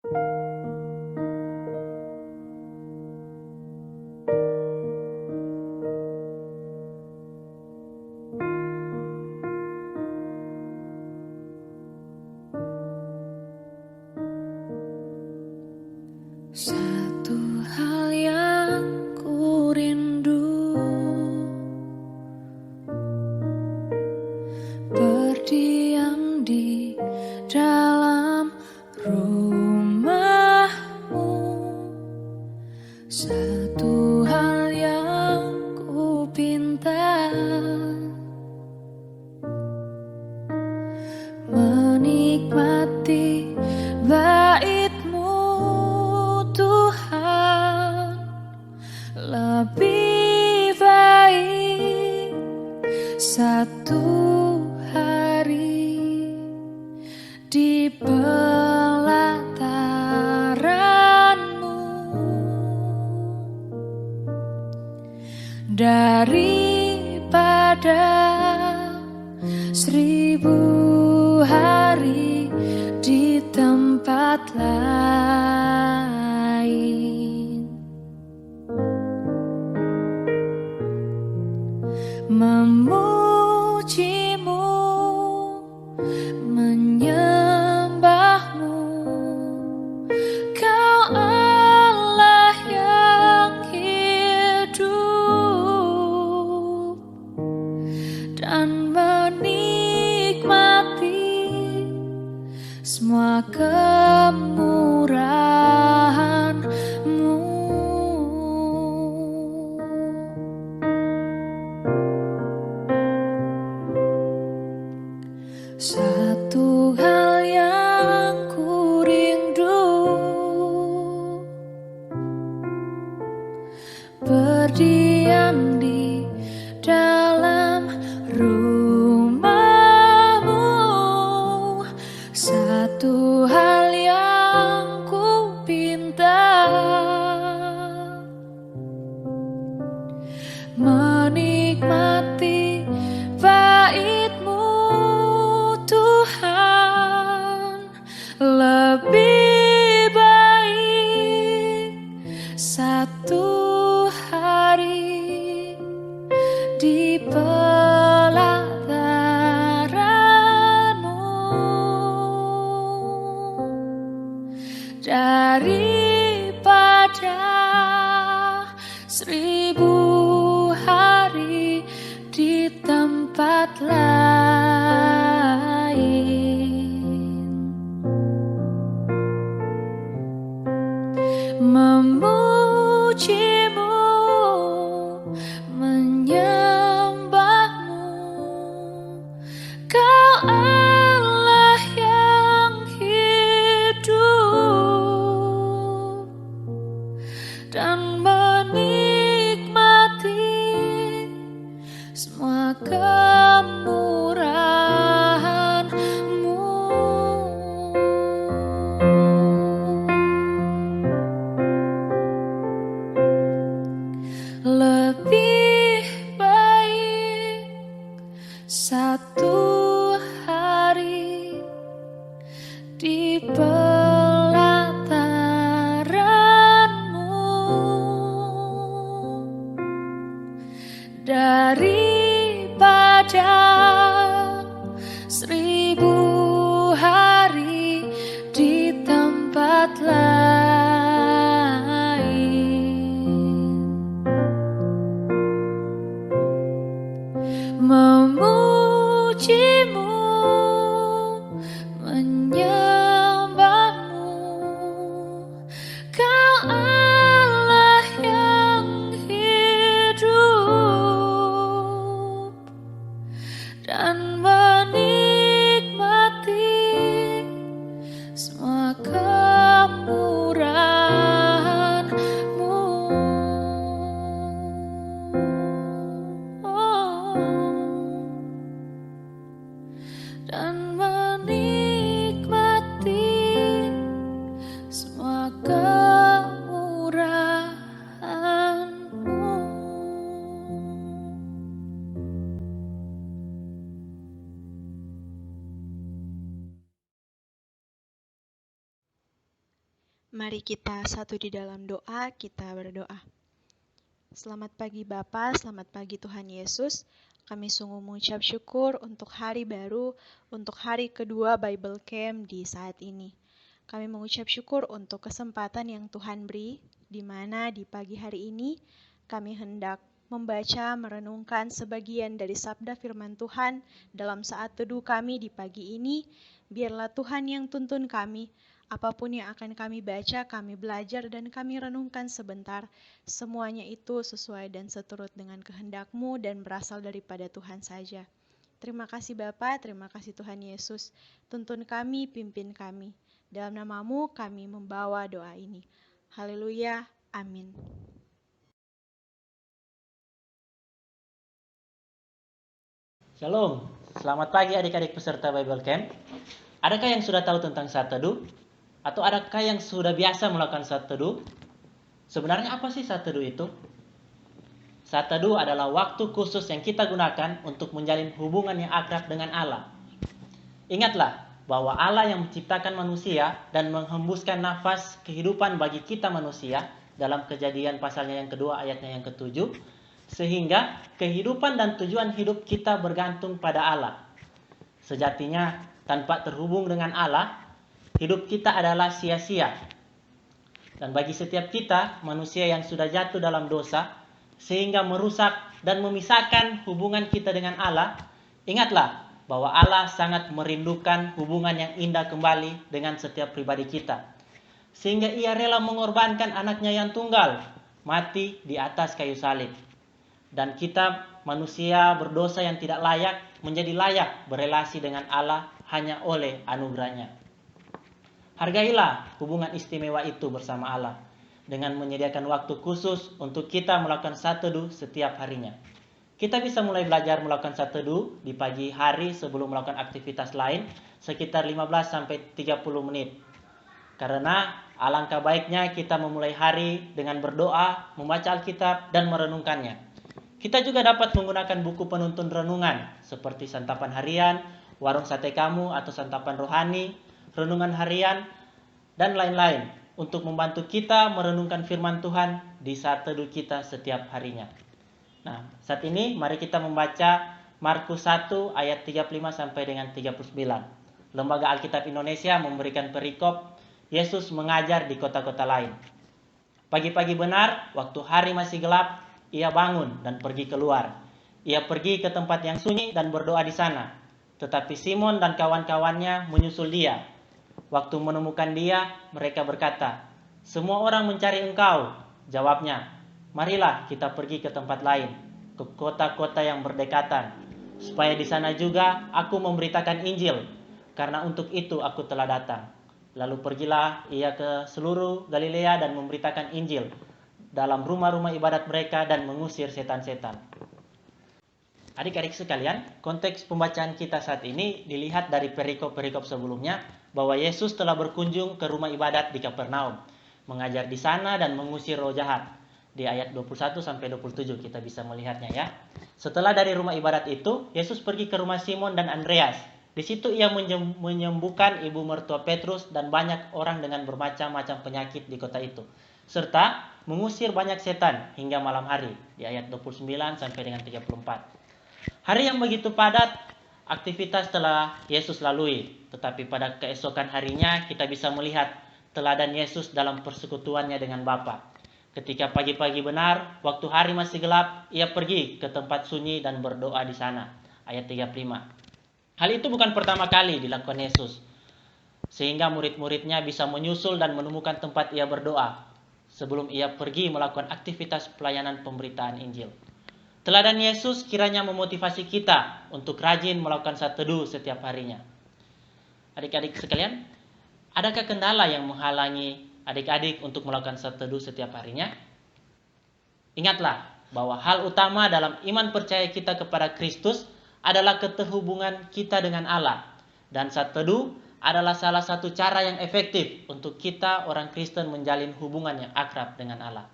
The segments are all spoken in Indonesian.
Satu hal yang ku rindu, berdiam di dalam rumahmu. Satu hal yang ku pinta, menikmati baitmu Tuhan. Lebih baik satu hari di pelataranmu daripada 1000 hari di tempat lain. Memujimu, menyembahmu, Kau Allah yang hidup, dan menikmati semua kemurahan-Mu. Satu hal yang ku rindu, berdiam di dalam rumahmu. Satu hal yang ku pinta, menikmati baitmu Tuhan. Lebih baik satu hari di pelataranmu daripada 1000 hari di tempat lain. Memujimu, menyembahmu, Kau Allah yang hidup, dan menikmati semua kemurahan-Mu. Lebih baik satu hari di pelataranmu daripada 1000 hari di tempat lain. Memujimu, menyembah Mari kita satu di dalam doa, kita berdoa. Selamat pagi Bapa, selamat pagi Tuhan Yesus. Kami sungguh mengucap syukur untuk hari baru, untuk hari kedua Bible Camp di saat ini. Kami mengucap syukur untuk kesempatan yang Tuhan beri, di mana di pagi hari ini kami hendak membaca, merenungkan sebagian dari sabda firman Tuhan dalam saat teduh kami di pagi ini. Biarlah Tuhan yang tuntun kami. Apapun yang akan kami baca, kami belajar, dan kami renungkan sebentar. Semuanya itu sesuai dan seturut dengan kehendak-Mu dan berasal daripada Tuhan saja. Terima kasih Bapa, terima kasih Tuhan Yesus. Tuntun kami, pimpin kami. Dalam nama-Mu kami membawa doa ini. Haleluya, amin. Shalom, selamat pagi adik-adik peserta Bible Camp. Adakah yang sudah tahu tentang saat teduh? Atau adakah yang sudah biasa melakukan saat teduh? Sebenarnya apa sih saat teduh itu? Saat teduh adalah waktu khusus yang kita gunakan untuk menjalin hubungan yang akrab dengan Allah. Ingatlah bahwa Allah yang menciptakan manusia dan menghembuskan nafas kehidupan bagi kita manusia dalam Kejadian pasalnya yang kedua ayatnya yang ke-7, sehingga kehidupan dan tujuan hidup kita bergantung pada Allah. Sejatinya tanpa terhubung dengan Allah, hidup kita adalah sia-sia. Dan bagi setiap kita, manusia yang sudah jatuh dalam dosa, sehingga merusak dan memisahkan hubungan kita dengan Allah, ingatlah bahwa Allah sangat merindukan hubungan yang indah kembali dengan setiap pribadi kita. Sehingga Ia rela mengorbankan anaknya yang tunggal, mati di atas kayu salib. Dan kita manusia berdosa yang tidak layak menjadi layak berelasi dengan Allah hanya oleh anugerahnya. Hargailah hubungan istimewa itu bersama Allah dengan menyediakan waktu khusus untuk kita melakukan saat teduh setiap harinya. Kita bisa mulai belajar melakukan saat teduh di pagi hari sebelum melakukan aktivitas lain sekitar 15-30 menit. Karena alangkah baiknya kita memulai hari dengan berdoa, membaca Alkitab, dan merenungkannya. Kita juga dapat menggunakan buku penuntun renungan seperti santapan harian, warung sate kamu atau santapan rohani, renungan harian, dan lain-lain untuk membantu kita merenungkan firman Tuhan di saat teduh kita setiap harinya. Nah, saat ini mari kita membaca Markus 1 ayat 35 sampai dengan 39. Lembaga Alkitab Indonesia memberikan perikop Yesus mengajar di kota-kota lain. Pagi-pagi benar, waktu hari masih gelap, Ia bangun dan pergi keluar. Ia pergi ke tempat yang sunyi dan berdoa di sana. Tetapi Simon dan kawan-kawannya menyusul dia. Waktu menemukan dia, mereka berkata, "Semua orang mencari engkau." Jawabnya, "Marilah kita pergi ke tempat lain, ke kota-kota yang berdekatan, supaya di sana juga aku memberitakan Injil, karena untuk itu aku telah datang." Lalu pergilah ia ke seluruh Galilea dan memberitakan Injil dalam rumah-rumah ibadat mereka dan mengusir setan-setan. Adik-adik sekalian, konteks pembacaan kita saat ini dilihat dari perikop-perikop sebelumnya bahwa Yesus telah berkunjung ke rumah ibadat di Kapernaum, mengajar di sana dan mengusir roh jahat. Di ayat 21 sampai 27 kita bisa melihatnya ya. Setelah dari rumah ibadat itu, Yesus pergi ke rumah Simon dan Andreas. Di situ ia menyembuhkan ibu mertua Petrus dan banyak orang dengan bermacam-macam penyakit di kota itu, serta mengusir banyak setan hingga malam hari di ayat 29 sampai dengan 34. Hari yang begitu padat aktivitas telah Yesus lalui, tetapi pada keesokan harinya kita bisa melihat teladan Yesus dalam persekutuannya dengan Bapa. Ketika pagi-pagi benar, waktu hari masih gelap, ia pergi ke tempat sunyi dan berdoa di sana. Ayat 35. Hal itu bukan pertama kali dilakukan Yesus, sehingga murid-muridnya bisa menyusul dan menemukan tempat ia berdoa sebelum ia pergi melakukan aktivitas pelayanan pemberitaan Injil. Teladan Yesus kiranya memotivasi kita untuk rajin melakukan saat teduh setiap harinya. Adik-adik sekalian, adakah kendala yang menghalangi adik-adik untuk melakukan saat teduh setiap harinya? Ingatlah bahwa hal utama dalam iman percaya kita kepada Kristus adalah keterhubungan kita dengan Allah. Dan saat teduh adalah salah satu cara yang efektif untuk kita orang Kristen menjalin hubungan yang akrab dengan Allah.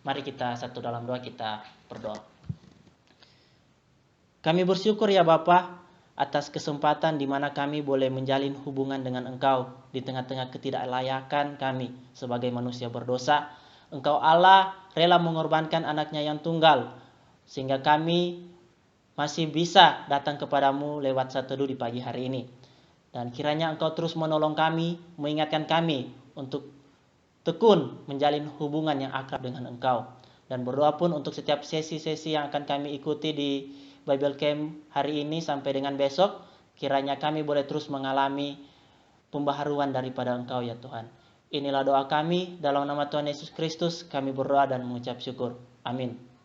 Mari kita satu dalam doa, kita berdoa. Kami bersyukur ya Bapa, atas kesempatan di mana kami boleh menjalin hubungan dengan Engkau di tengah-tengah ketidaklayakan kami sebagai manusia berdosa. Engkau Allah rela mengorbankan anaknya yang tunggal, sehingga kami masih bisa datang kepadamu lewat Saat Teduh di pagi hari ini. Dan kiranya Engkau terus menolong kami, mengingatkan kami untuk tekun menjalin hubungan yang akrab dengan Engkau. Dan berdoa pun untuk setiap sesi-sesi yang akan kami ikuti di Bible Camp hari ini sampai dengan besok, kiranya kami boleh terus mengalami pembaharuan daripada Engkau ya Tuhan. Inilah doa kami, dalam nama Tuhan Yesus Kristus kami berdoa dan mengucap syukur. Amin.